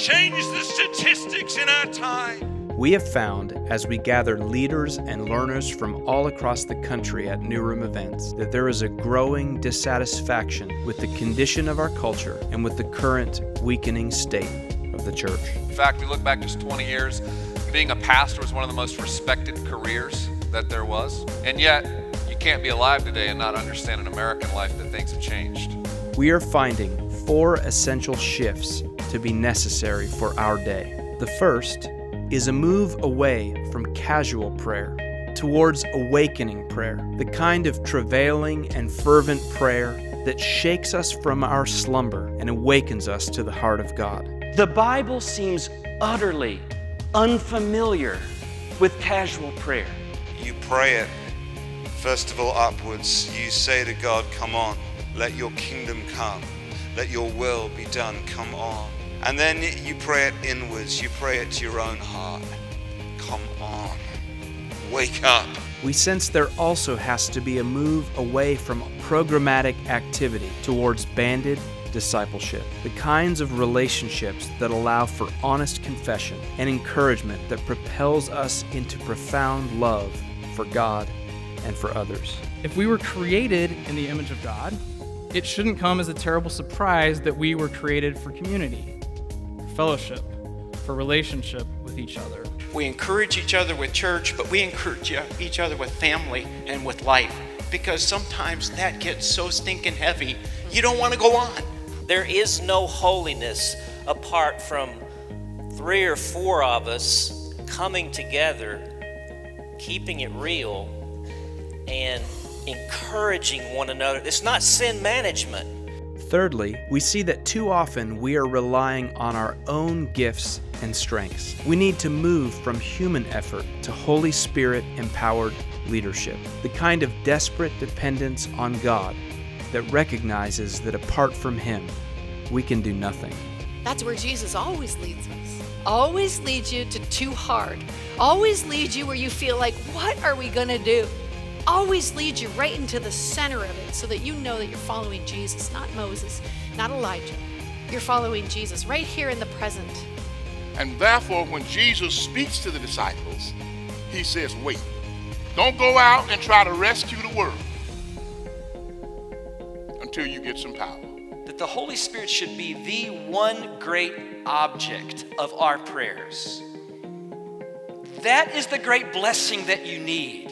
change the statistics in our time. We have found, as we gather leaders and learners from all across the country at New Room events, that there is a growing dissatisfaction with the condition of our culture and with the current weakening state of the church. In fact, we look back just 20 years, being a pastor was one of the most respected careers that there was. And yet, you can't be alive today and not understand in American life that things have changed. We are finding 4 essential shifts to be necessary for our day. The first is a move away from casual prayer towards awakening prayer, the kind of travailing and fervent prayer that shakes us from our slumber and awakens us to the heart of God. The Bible seems utterly unfamiliar with casual prayer. You pray it, first of all, upwards. You say to God, come on, let your kingdom come. Let your will be done, come on. And then you pray it inwards. You pray it to your own heart. Come on, wake up. We sense there also has to be a move away from programmatic activity towards banded discipleship, the kinds of relationships that allow for honest confession and encouragement that propels us into profound love for God and for others. If we were created in the image of God, it shouldn't come as a terrible surprise that we were created for community, for fellowship, for relationship with each other. We encourage each other with church, but we encourage each other with family and with life, because sometimes that gets so stinking heavy, you don't want to go on. There is no holiness apart from 3 or 4 of us coming together, keeping it real, and encouraging one another. It's not sin management. Thirdly, we see that too often we are relying on our own gifts and strengths. We need to move from human effort to Holy Spirit-empowered leadership, the kind of desperate dependence on God that recognizes that apart from Him, we can do nothing. That's where Jesus always leads us. Always leads you to too hard. Always leads you where you feel like, what are we going to do? Always leads you right into the center of it so that you know that you're following Jesus, not Moses, not Elijah. You're following Jesus right here in the present. And therefore, when Jesus speaks to the disciples, He says, wait. Don't go out and try to rescue the world until you get some power. That the Holy Spirit should be the one great object of our prayers. That is the great blessing that you need.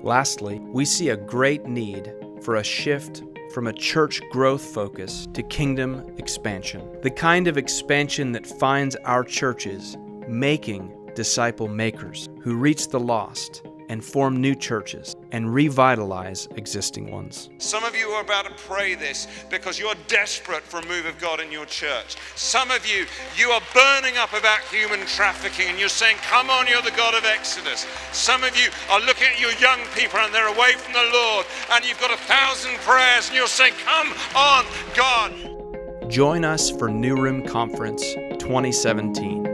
Lastly, we see a great need for a shift from a church growth focus to kingdom expansion, the kind of expansion that finds our churches making disciple makers who reach the lost and form new churches and revitalize existing ones. Some of you are about to pray this because you're desperate for a move of God in your church. Some of you are burning up about human trafficking and you're saying, come on, you're the God of Exodus. Some of you are looking at your young people and they're away from the Lord and you've got 1,000 prayers and you're saying, come on, God. Join us for New Room Conference 2017.